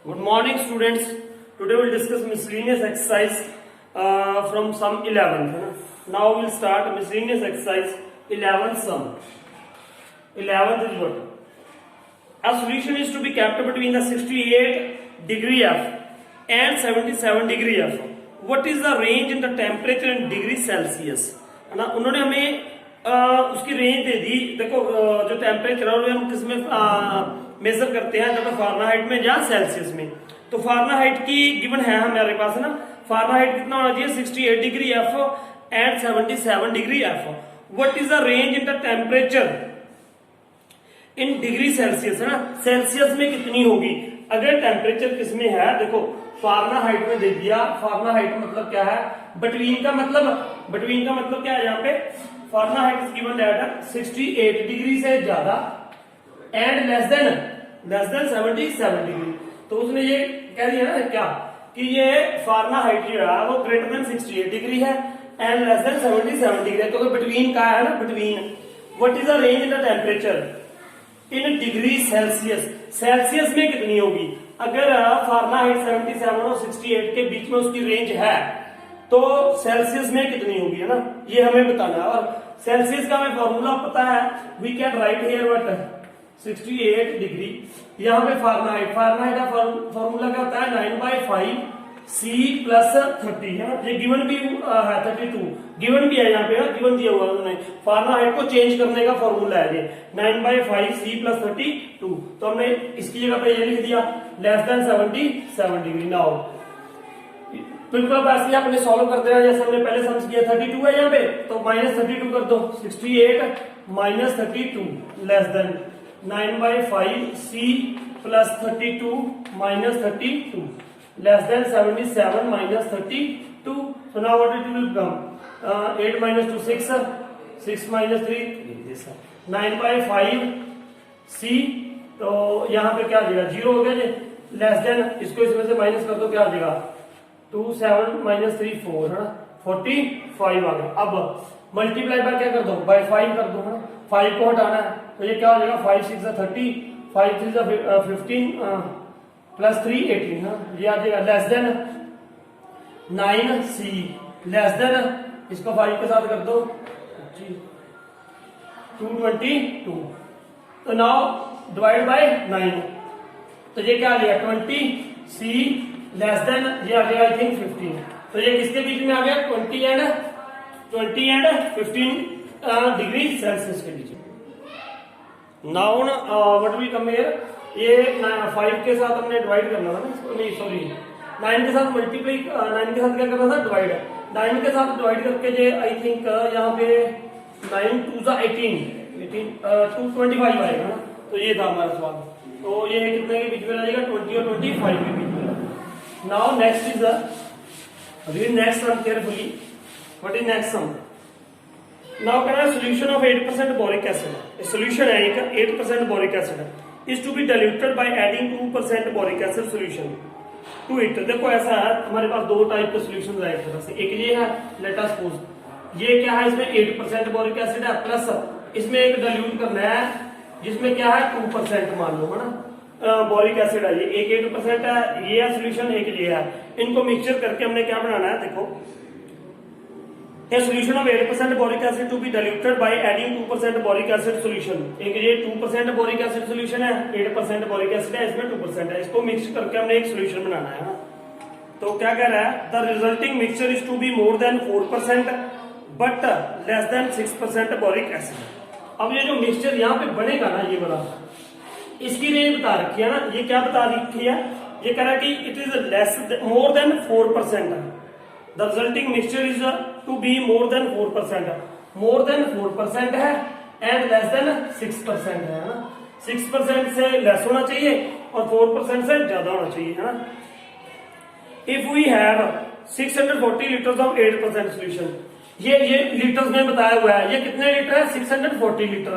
Good morning, students. Today we'll discuss miscellaneous exercise from sum 11th. Now we'll start miscellaneous exercise 11th sum. 11th is what? A solution is to be kept between the 68 degree F and 77 degree F. What is the range in the temperature in degree Celsius? है ना, उन्होंने हमें उसकी range दे दी. देखो जो temperature है हम किस में मेजर करते हैं, जब फारेनहाइट में या सेल्सियस में. तो फारेनहाइट की गिवन है हमारे पास ना. फारेनहाइट कितना होना चाहिए? 68 degree F and 77 degree F. What is the range in the temperature in degree Celsius, है ना. सेल्सियस में कितनी होगी अगर टेम्परेचर किसमें है? देखो फारेनहाइट में दे दिया. फारेनहाइट मतलब क्या है? बिटवीन का मतलब क्या है? यहाँ पे Fahrenheit is given that 68 degree से ज्यादा एंड लेस देन 77 डिग्री. तो उसने ये कह दिया ना क्या कि ये फारेनहाइट जो है वो ग्रेटर देन 68 डिग्री है एंड लेस देन 77 डिग्री है. तो बिटवीन का है ना, between. What is the range in the temperature in degree Celsius. Celsius में कितनी होगी अगर फारेनहाइट 77 और 68 के बीच में उसकी रेंज है तो सेल्सियस में कितनी होगी, है ना. ये हमें बताना है. और सेल्सियस का हमें फॉर्मूला पता है. We can write here what 68 degree. यहाँ पे फारेनहाइट का फॉर्मूला क्या होता है? 9/5 C प्लस 30, है ना. ये गिवन भी है 32 गिवन भी है यहाँ पे, गिवन दिया हुआ उन्होंने. फारेनहाइट को चेंज करने का फॉर्मूला है ये 9/5 C प्लस 32. तो हमने इसकी जगह पे ये लिख दिया लेस देन 77 डिग्री. नाउ बिल्कुल ऐसे ही आपने सॉल्व कर देना जैसे हमने पहले समझ किया. 32 है यहाँ पे तो -32 कर दो. 68 - 32 less than 9/5 C plus 32 minus 32 less than 77 minus 32. So now what it will become? 8 minus 2 6, 6 minus 3 this 9/5 C. तो यहाँ पे क्या आ जाएगा? 0 हो गया जी. लेस देन इसको इसमें से माइनस कर दो, क्या आ जाएगा? 2 7 minus 3 4, है ना. 45 आ गया. अब मल्टीप्लाई बाय क्या कर दो? बाय 5 कर दो, है ना. 5 को हटाना है तो ये क्या हो जाएगा? 5 6 30, 5 3 15 प्लस 3 18, है. ये आ जाएगा less than 9 C less than इसको 5 के साथ कर दो 222. तो नाउ डिवाइड बाय 9 तो ये क्या आ जाएगा? 20 C लेस देन ये आ जाएगा आई थिंक 15. तो ये किसके बीच में आ गया? 20 एंड 15 डिग्री सेल्सियस के बीच. Now what will come here? ये 5 के साथ हमने डिवाइड करना था ना. नहीं सॉरी 9 के साथ मल्टीप्लाई 9 के साथ क्या करना था? डिवाइड. 9 के साथ डिवाइड करके जे आई थिंक यहाँ पे 9 2 18 225 आएगा ना. तो ये था हमारा सवाल. तो ये कितने के बीच में आ जाएगा? 20 और 25 के बीच में. Now next is read next sum carefully. What is next sum? Now can I solution of 8% boric acid. A solution है एक 8% boric acid is to be diluted by adding 2% boric acid solution to it. देखो ऐसा है हमारे पास दो type के solution है एक तरह से. एक ये है लेट अस सपोज ये क्या है? इसमें 8% बोरिक एसिड है प्लस इसमें एक डाइल्यूट करना है जिसमें क्या है 2% मान लो, है ना. बोरिक एसिड है ये. एक 8% है, ये है सोल्यूशन, एक ये है. इनको मिक्सचर करके हमने क्या बनाना है? देखो a solution of 8% boric acid to be diluted by adding 2% boric acid solution. एक ये 2% boric acid solution है, 8% boric acid है, इसमें 2% है. इसको मिक्स करके हमने एक solution बनाना है. तो क्या कह रहा है? The resulting mixture is to be more than 4% but less than 6% boric acid. अब ये जो मिक्सचर यहाँ पे बनेगा ना ये वाला, इसकी रेंज बता रखी है ना. ये क्या बता रखी है? ये कह रहा है कि it is less more than 4%. The resulting mixture is to be more than 4%. more than 4% है and less than 6% है ना. 6% से लेस होना चाहिए और 4% से ज्यादा होना चाहिए, है ना. If we have 640 liters of 8% solution, ये लीटर्स में बताया हुआ है. ये कितने लीटर है? 640 लीटर.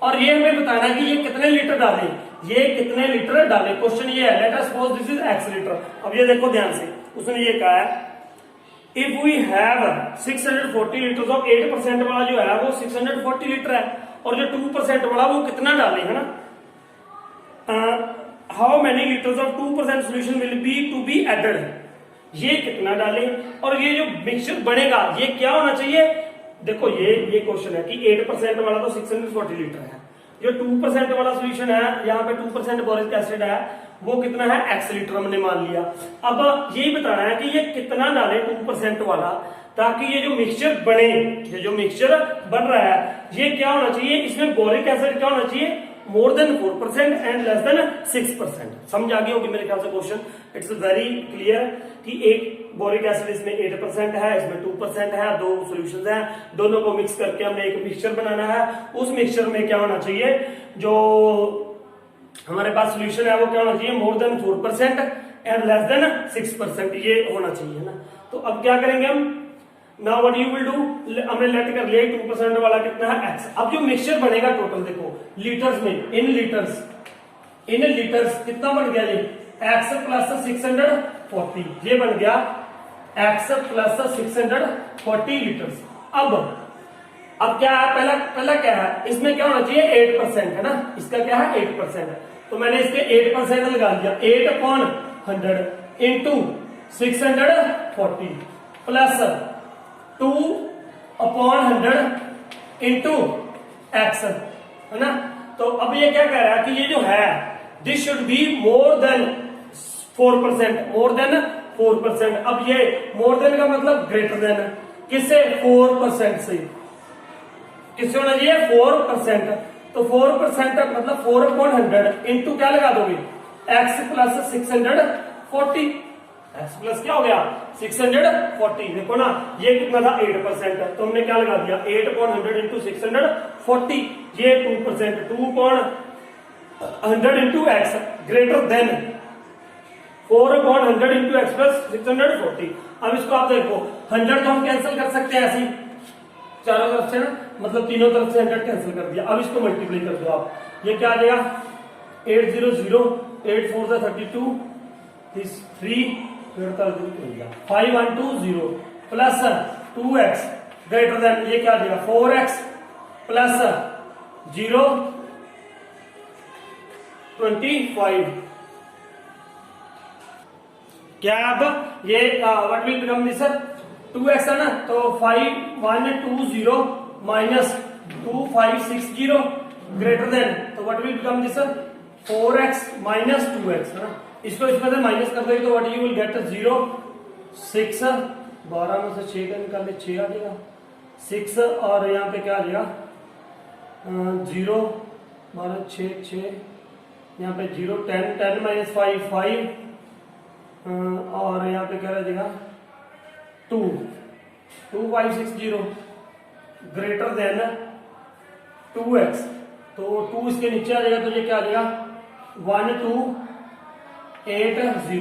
और ये हमें बताना है कि ये कितने लीटर डालें. ये कितने लीटर डालें? क्वेश्चन ये है. Let us suppose this is x litre. अब ये देखो ध्यान से, उसने ये कहा है if we have 640 litre of 8% वाला जो है वो 640 लीटर है और जो 2% वाला वो कितना डाले, है ना. How many litres of 2% solution will be to be added, ये कितना डालें और ये जो मिक्सचर बनेगा ये क्या होना चाहिए। देखो ये क्वेश्चन है कि 8% वाला तो 640 लीटर है, जो 2% वाला सोल्यूशन है यहाँ पे 2% बोरिक एसिड है वो कितना है x लीटर हमने मान लिया। अब यही बताना है कि ये कितना डालें 2% वाला, ताकि ये जो मिक्सचर बने, ये जो मिक्सचर बन रहा है ये क्या होना चाहिए, इसमें बोरिक एसिड क्या होना चाहिए, more than 4% and less then 6%। समझ आ गई होगी मेरे ख्याल से क्वेश्चन, इट्स वेरी क्लियर कि एक बोरिक एसिड इसमें 8% है, इसमें 2% है, दो सॉल्यूशंस हैं, दोनों को मिक्स करके हमने एक मिक्सचर बनाना है। उस मिक्सचर में क्या होना चाहिए, जो हमारे पास सॉल्यूशन है वो क्या होना चाहिए, more than 4% and less then 6%, ये होना चाहिए ना। तो अब क्या करेंगे हम, now what you will do, हमने लेट कर लिया 2% वाला कितना है x। अब जो मिक्सचर बनेगा टोटल देखो लीटर्स में, इन लीटर्स कितना बन गया ये x प्लस 640, ये बन गया x प्लस 640 लीटर्स। अब क्या है, पहला क्या है, इसमें क्या होना चाहिए 8% है ना, इसका क्या है 8%, तो मैंने इसके 8% लगा दिया, 8/100 इंटू 640 प्लस 2/100 इंटू x है ना। तो अब ये क्या कह रहा है कि ये जो है this should be more than 4%, more than 4%। अब ये मोर देन का मतलब ग्रेटर देन, किससे, 4% से, किससे होना चाहिए 4%। तो 4% मतलब 4/100 इंटू क्या लगा दोगे, x प्लस 640, x प्लस क्या हो गया 640, देखो ना ये कितना था 8%, तो हमने क्या लगा दिया 8/100 इंटू 640, ये 2%, 2/100 into x greater than 4/100 into x plus 640। अब इसको आप देखो 100 तो हम कैंसिल कर सकते हैं ऐसे ही चारों तरफ से ना, मतलब तीनों तरफ से 100 कैंसिल कर दिया। अब इसको मल्टीप्लाई कर दो आप, ये क्या आ जाएगा 800, 8 4 से 32, 3 5120 प्लस 2x ग्रेटर देन, ये क्या आ जाएगा 4x प्लस 0.25। क्या अब ये what will become this, 2x है ना, तो 5120 माइनस 2560 ग्रेटर देन, तो what will become this 4x minus 2x है ना। इसको इसमें से माइनस कर दोगे तो व्हाट यू विल गेट 0 6, 12 में से 6 का निकाल ले 6 आ जाएगा 6, और यहाँ पे क्या आ जाएगा 0 12 6 6, यहाँ पे 0 10 माइनस 5 5, और यहाँ पे क्या रह जाएगा 2560 ग्रेटर देन 2x, तो 2 इसके नीचे आ जाएगा, तो ये क्या आ जाएगा 1280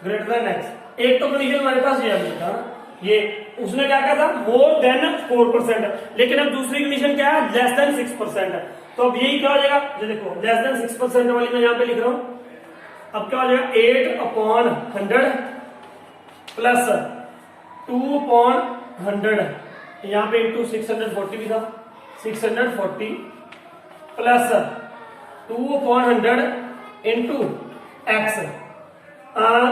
ग्रेटर देन x। एक तो कंडीशन हमारे पास ये था, ये उसने क्या कहा था मोर देन 4%, लेकिन अब दूसरी कंडीशन क्या है लेस देन 6%। तो अब यही क्या हो जाएगा, जो देखो लेस देन 6% वाली मैं यहाँ पे लिख रहा हूं। अब क्या हो जाएगा 8/100 प्लस 2/100, यहाँ पे इंटू 640 भी था, 640 प्लस 2/100 इंटू x,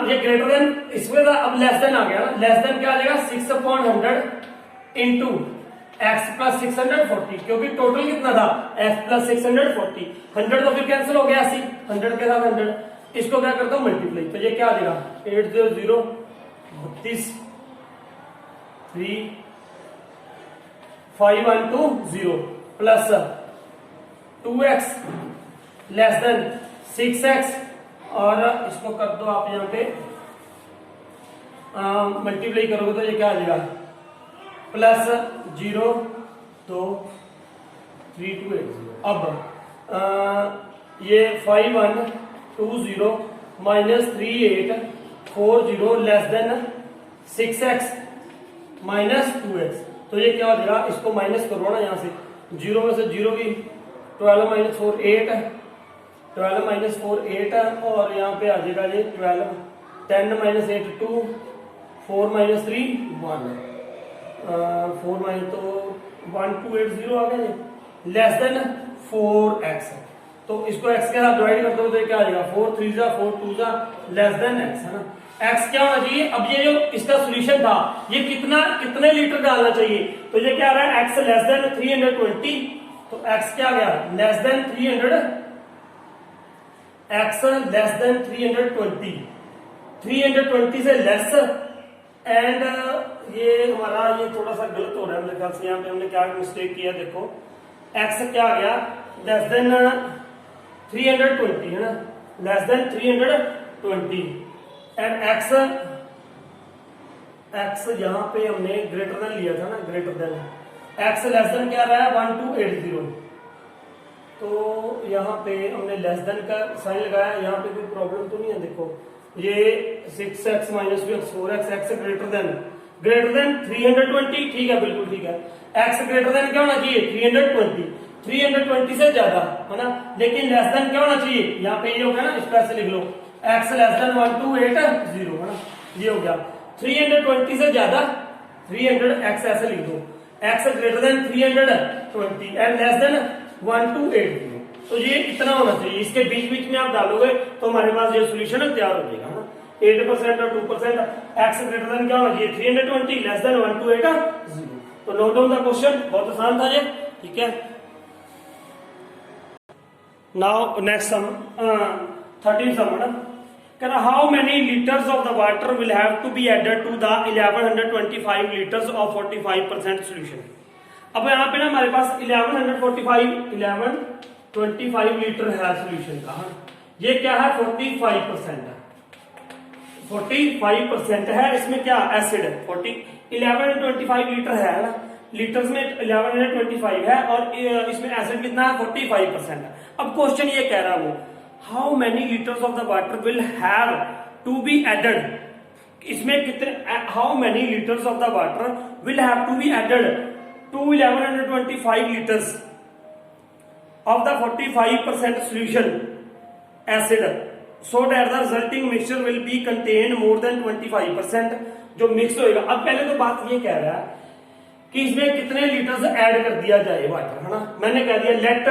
ये ग्रेटर देन, इसमें था अब लेस देन आ गया ना, लेस देन क्या आ जाएगा 6/100 इंटू x प्लस 640, क्योंकि टोटल कितना था x प्लस 640, 100 तो फिर कैंसिल हो गया, 100 के साथ 100, इसको क्या करता हूं मल्टीप्लाई, तो ये क्या आ जाएगा 800 32 3 5120 plus 2x less than 6x, और इसको कर दो आप यहाँ पे मल्टीप्लाई करोगे तो ये क्या आ जाएगा प्लस 0 2 3280। अब ये 5120 minus 3840 less than 6x minus 2x, तो ये क्या हो जाएगा, इसको माइनस करो ना यहाँ से, 0 में से 0 की 12 माइनस 4 8, 12 माइनस 4 8, और यहाँ पे आ जाएगा ये 12, 10 माइनस 8 2, 4 माइनस 3 1, 4 माइनस तो 1280 आ गया, लेस देन 4x। तो इसको x के साथ डिवाइड करते हो तो क्या आ जाएगा 4 3 जा 4 2 जा लेस देन x, है ना। x क्या होना चाहिए, अब ये जो इसका सोल्यूशन था ये कितने लीटर डालना चाहिए, तो ये क्या आ रहा है x लेस देन 320, तो x क्या आ गया less than 300, x less then 320 से लेस, एंड ये हमारा ये थोड़ा सा गलत हो रहा है मेरे ख्याल से, यहाँ पे हमने क्या मिस्टेक किया, देखो x क्या आ गया लेस देन 320, है ना, लेस देन 320, एंड x यहां पे हमने ग्रेटर देन लिया था ना, greater than x less then क्या रहा है 1280, तो यहाँ पे हमने लेस देन का साइन लगाया, यहाँ पे कोई प्रॉब्लम तो नहीं है, देखो ये 6x minus 4x, x greater than 320, ठीक है बिल्कुल ठीक है, x ग्रेटर देन क्या होना चाहिए 320 से ज्यादा, है ना, लेकिन लेस देन क्या होना चाहिए, यहाँ पे ये हो गया ना, इस तरह से लिख लो x लेस देन 1280, है ना, ये हो गया 320 से ज्यादा 300, x ऐसे लिख दो, x greater than 320 and less then 1280, तो ये इतना होना चाहिए, इसके बीच में आप डालोगे तो हमारे पास ये सोल्यूशन तैयार हो जाएगा, ना 8% और 2%, x ग्रेटर देन क्या होना चाहिए 320 लेस देन 1280, तो नोट डाउन द क्वेश्चन, बहुत आसान था ये, ठीक है। Now next sum, 13th sum, ना, how many liters of the water will have to be added to the 1125 liters of 45% solution। अब यहाँ पे ना हमारे पास 1125 लीटर है सोल्यूशन का, ये क्या है 45% है, इसमें क्या एसिड है 1125 लीटर है ना, लीटर्स में 1125 है और इसमें एसिड कितना है 45% है। अब क्वेश्चन ये कह रहा है वो how many litres of the water will have to be added, इसमें कितने, how many litres of the water will have to be added to 1125 litres of the 45% solution acid so that the resulting mixture will be contain more than 25%, जो mix होएगा। अब पहले तो बात ये कह रहा है कि इसमें कितने लीटर्स ऐड कर दिया जाए वाटर, है ना, मैंने कह दिया let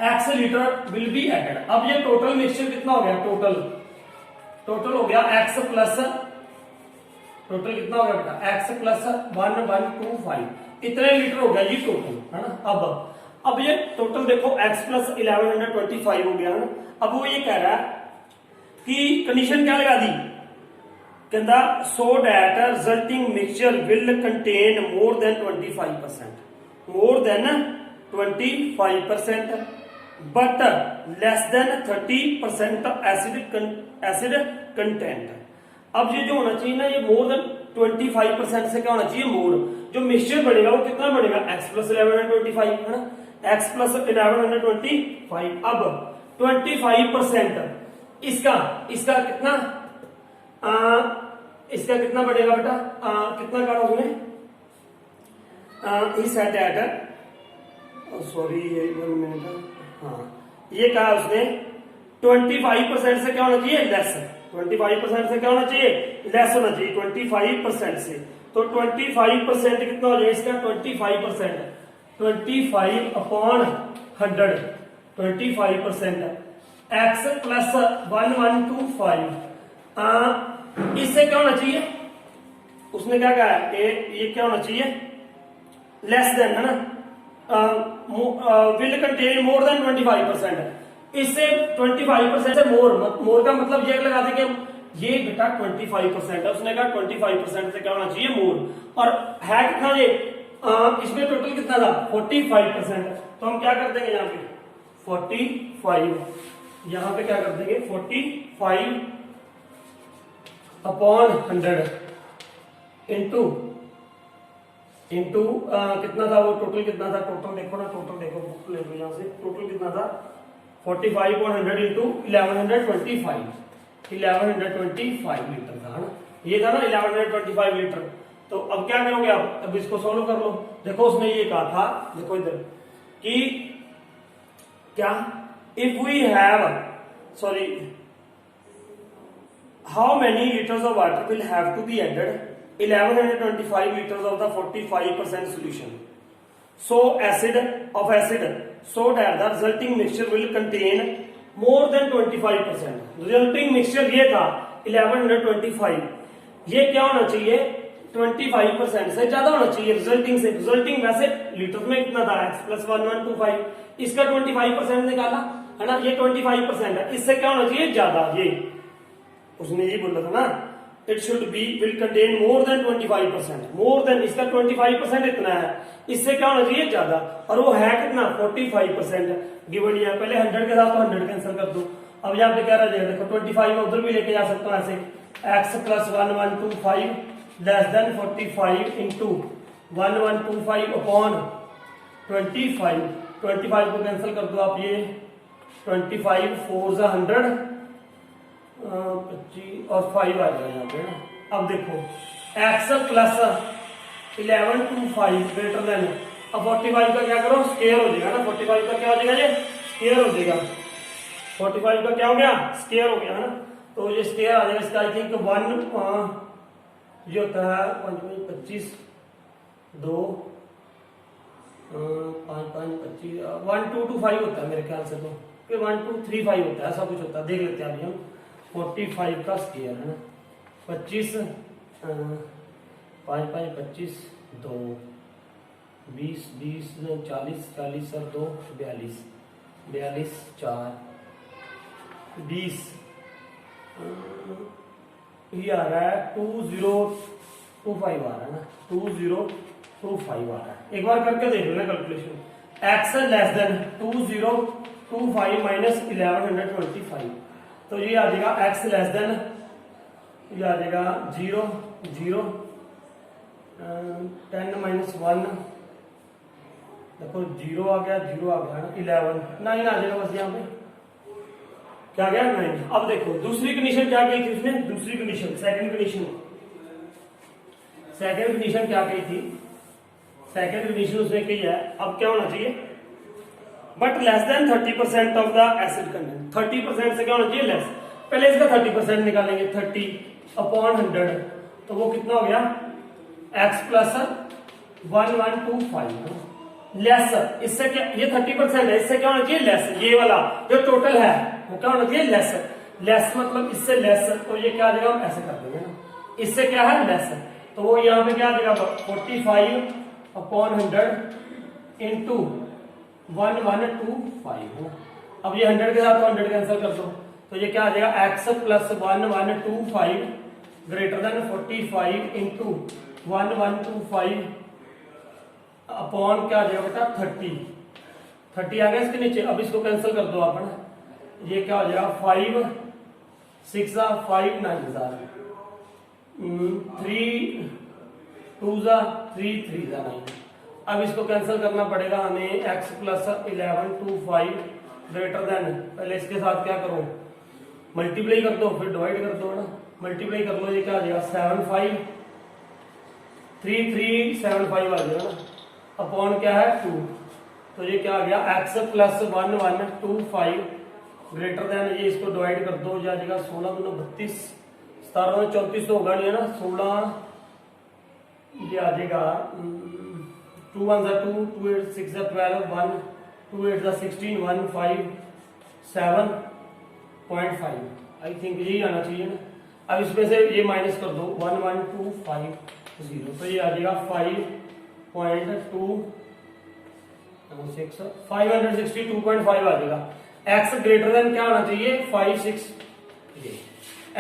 x litre will be added. अब ये टोटल मिक्सचर कितना हो गया, टोटल हो गया x प्लस, टोटल कितना हो गया बेटा x प्लस 1125, इतने लीटर हो गया ये टोटल, है ना। अब ये टोटल देखो x प्लस 1125 हो गया, है ना। अब वो ये कह रहा है कि कंडीशन क्या लगा दी, कहता so that resulting mixture will contain more than 25% but less than 30% acid content. अब ये जो होना चाहिए ना, ये मोर देन 25% से क्या होना चाहिए, मोर जो मिक्सचर बनेगा वो कितना बनेगा x प्लस 1125, है ना, x प्लस 1125। अब 25% इसका कितना इसका कितना बढ़ेगा बेटा, कितना कहा उसने, सॉरी ये 1 मिनट, हाँ ये कहा उसने 25% से क्या होना चाहिए लेस, 25% से क्या होना चाहिए लेस होना चाहिए 25% से, तो 25% कितना हो जाएगा इसका 25 अपॉन 100, 25% x प्लस 1125, इससे क्या होना चाहिए, उसने क्या कहा है ये क्या होना चाहिए लेस देन, है ना, विल कंटेन मोर देन 25%, इससे 25% से मोर का मतलब ये लगा दे कि ये बेटा 25% है, उसने कहा 25% से क्या होना चाहिए मोर, और है कितना ये इसमें टोटल कितना था 45%, तो हम क्या कर देंगे यहाँ पे 45, यहाँ पे क्या कर देंगे 45 अपॉन 100 इंटू कितना था वो, टोटल कितना था, टोटल देखो ना, टोटल देखो बुक ले लो यहाँ से, टोटल कितना था 45 अपॉन 100 इंटू 1125 लीटर था, है ना, ये था ना 1125 लीटर। तो अब क्या करोगे आप, अब इसको सोल्व कर लो। देखो उसने ये कहा था, देखो इधर कि क्या, if we have sorry how many litres of water will have to be added 1125 liters of the 45% solution so that the resulting mixture will contain more than 25%. Resulting mixture ये था 1125, ये क्या होना चाहिए 25% से ज्यादा होना चाहिए रिजल्टिंग से। रिजल्टिंग वैसे लीटर में कितना था x प्लस 1125, इसका 25% निकाला है ना, ये 25% है, इससे क्या होना चाहिए ज्यादा। ये उसने ये बोला था ना, it should be will contain more than 25%, more than इसका 25% इतना है, इससे क्या होना चाहिए ज्यादा, और वो है कितना 45% गिवन है। पहले 100 के साथ तो 100 कैंसिल कर दो। अब यहाँ पे क्या रह जाएगा, देखो 25 में उधर भी लेके जा सकता हूँ ऐसे, x plus 1125 less than 45 into 1125 upon 25 को कैंसिल कर दो आप, ये 25 4 100 25 और 5 आ जाएगा यहाँ पे ना। अब देखो x प्लस 1125 ग्रेटर देन, अब 45 का क्या करो स्क्वायर हो जाएगा ना, 45 का क्या हो जाएगा ये स्क्वायर हो जाएगा, 45 का क्या हो गया स्क्वायर हो गया ना, तो ये स्क्वायर आ जाएगा इसका। आई थिंक 1 ये होता है 25 2 5 5 25 1 2 2 5 होता है मेरे ख्याल से, तो फिर 1 2 3 5 होता है, ऐसा कुछ होता है, देख लेते हैं अभी हम। 45 का स्क्वायर है ना, 25 5 5 25 2 20 20 40 40 और 2 42 42 4 20 ये आ रहा है 2025 आ रहा है ना, 2025 आ रहा है। एक बार करके देख लो calculation, x less than 2025 minus 1125, तो ये आ जाएगा x लेस देन, ये आ जाएगा 0 0 10 माइनस 1, देखो 0 आ गया 11 9 आ जाएगा बस, यहाँ पे क्या गया 9। अब देखो दूसरी कंडीशन क्या कही थी उसने, दूसरी कंडीशन सेकंड कंडीशन क्या कही थी, सेकंड कंडीशन उसने कही है, अब क्या होना चाहिए but less than 30% of the acid content, 30% से क्या होना चाहिए लेस। पहले इसका 30% निकालेंगे, 30 अपॉन 100, तो वो कितना हो गया x प्लस 1125 लेस, इससे क्या ये 30% है, इससे क्या होना चाहिए लेस, ये वाला जो टोटल है वो क्या होना चाहिए लेस, लेस मतलब इससे लेस, तो ये क्या आ जाएगा हम ऐसे कर देंगे ना, इससे क्या है लेस, तो वो यहाँ पे क्या आ जाएगा 45 अपॉन 100 इंटू 1125। अब ये 100 के साथ 100 कैंसिल कर दो, तो ये क्या आ जाएगा x plus 1125 greater than 45 into 1125 upon क्या आ जाएगा बेटा 30 आ गया इसके नीचे। अब इसको कैंसिल कर दो अपन, ये क्या हो जाएगा 5 6 5 9 3 2 3 3 9। अब इसको कैंसिल करना पड़ेगा हमें, x प्लस 1125 ग्रेटर देन, पहले इसके साथ क्या करो मल्टीप्लाई कर दो फिर डिवाइड कर दो ना, मल्टीप्लाई कर लो, ये क्या आ जाएगा 7 5 3 3 7 5 आ जाएगा ना, अपॉन क्या है 2, तो ये क्या आ गया x प्लस 1125 ग्रेटर देन, ये इसको डिवाइड कर दो, जा जाएगा 16 2 32 17 34 तो होगा नहीं है ना, 16 ये आ जाएगा 2 1 2 2 8 6 12 1 2 8 16 1 5 7.5, आई थिंक यही आना चाहिए ना। अब इसमें से ये माइनस कर दो 11250, तो ये आ जाएगा 562.5 आ जाएगा। x ग्रेटर देन क्या होना चाहिए 5 6,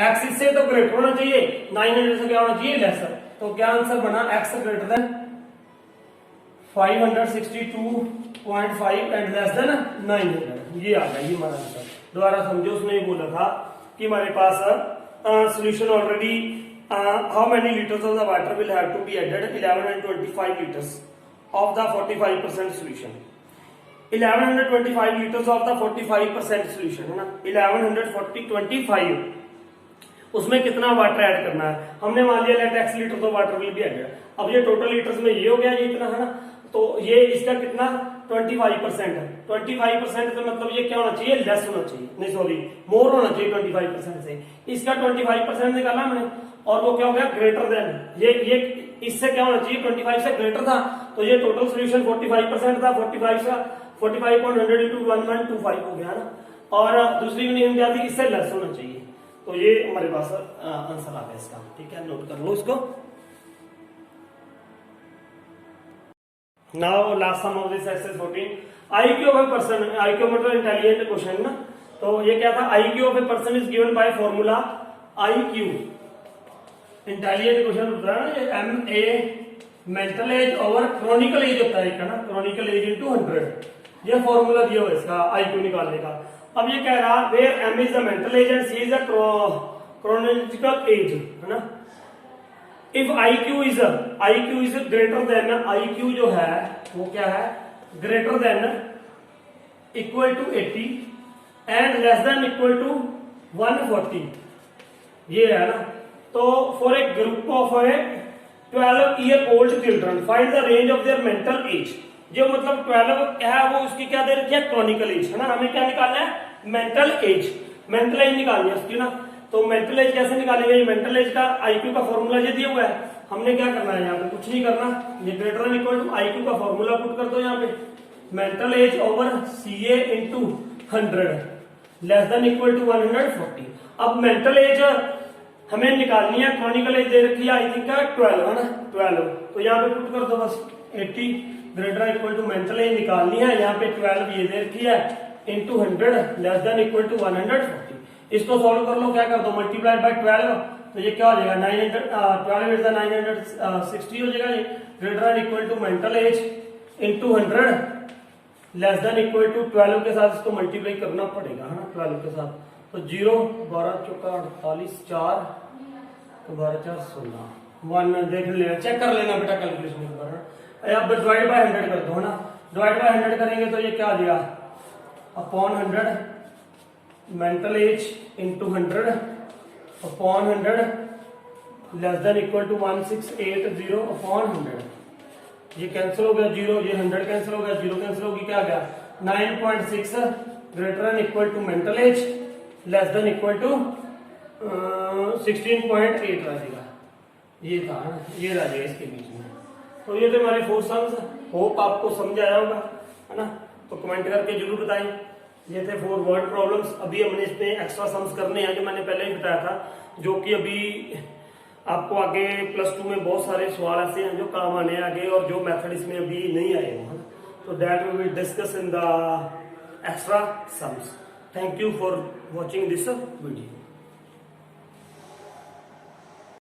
x इससे तो ग्रेटर होना चाहिए, 900 से क्या होना चाहिए लेसर, तो क्या आंसर बना x greater than 562.5 and less then 900, ये आ गया ये हमारा आंसर। दोबारा समझो, उसने ये बोला था कि हमारे पास solution already how many litres of the water will have to be added 11 and 25 liters of the 45% solution, 1125 liters of the 45% solution है ना, 1140 25 उसमें कितना वाटर ऐड करना है, हमने मान लिया लेट x लीटर तो वाटर विल बी एडेड। अब ये टोटल लीटर्स में ये हो गया, ये इतना है ना, तो ये इसका कितना 25%। 25% का मतलब ये क्या होना चाहिए, लेस होना चाहिए, नहीं सॉरी मोर होना चाहिए 25% से। इसका 25% निकाला हमने और वो क्या हो गया, ग्रेटर देन। ये इससे क्या होना चाहिए, 25 से ग्रेटर था, तो ये टोटल सोल्यूशन 45% था। 45 का 45.100 इंटू 1125 हो गया ना। और दूसरी कंडीशन क्या थी, इससे लेस होना चाहिए। तो ये हमारे पास आंसर आ गया इसका। ठीक है, नोट कर लो इसको। Now last sum of this exercise 14, IQ of a person. IQ मतलब इंटेलिजेंट क्वेश्चन ना। तो ये क्या था, IQ of a person is given by formula IQ। Intelligent question होता है ना, ये MA mental age over chronical age होता है ना, क्रॉनिकल एज इनटू 100। ये फॉर्मूला दिया हुआ इसका IQ निकालने का। अब ये कह रहा where M is the mental age and C is the chronological age, है ना। If IQ is greater than, IQ जो है वो क्या है, greater than equal to 80 and less than equal to 140, ये है ना। तो for a group of a 12-year-old children find the range of their mental age. जो मतलब 12 है वो उसकी क्या दे रखी है, क्रॉनिकल एज, है ना। हमें क्या निकालना है, मेंटल एज। मेंटल एज निकालनी है उसकी ना। तो मेंटल एज कैसे निकालेंगे, मेंटल एज का IQ का फॉर्मूला ये दिया हुआ है। हमने क्या करना है, यहाँ पे कुछ नहीं करना, ये greater than equal to IQ का फॉर्मूला पुट कर दो यहाँ पे, mental age over CA into 100 less than equal to 140। अब मेंटल एज हमें निकालनी है, क्रॉनिकल एज दे रखी है आई थिंक 12, है ना, 12। तो यहाँ पे पुट कर दो बस 80 greater equal to mental age निकालनी है, यहाँ पे 12 ये दे रखी है into 100 less than equal to 140। इसको सॉल्व कर लो, क्या कर दो, मल्टीप्लाई बाय 12, तो ये क्या हो जाएगा 12 इज 960 हो जाएगा। ये greater equal to mental age into 100 less than equal to 12 के साथ इसको मल्टीप्लाई करना पड़ेगा, है ना, 12 के साथ। तो 0 12 चौका 48 4 तो 12 4 16 1 देख लेना, चेक कर लेना बेटा कैलकुलेशन पर। अब डिवाइड बाय 100 कर दो, है ना। डिवाइड बाय 100 करेंगे तो ये क्या आ जाएगा, upon 100 mental age into 100 upon 100 less than equal to 1680 upon 100। ये कैंसिल हो गया 0, ये 100 कैंसिल हो गया, 0 कैंसिल होगी, क्या आ गया 9.6 greater than equal to mental age less than equal to 16.8 आ जाएगा। ये था ना, ये रह जाएगा इसके बीच में। तो ये थे हमारे 4 सम्स। होप आपको समझ आया होगा, है ना। तो कमेंट करके जरूर बताएं। ये थे 4 वर्ड प्रॉब्लम्स। अभी हमने इसमें एक्स्ट्रा सम्स करने हैं जो मैंने पहले ही बताया था, जो कि अभी आपको आगे +2 में बहुत सारे सवाल ऐसे हैं जो काम आने आगे, और जो मेथड इसमें अभी नहीं आए हैं। तो that we will discuss in the extra sums. Thank you for watching this video.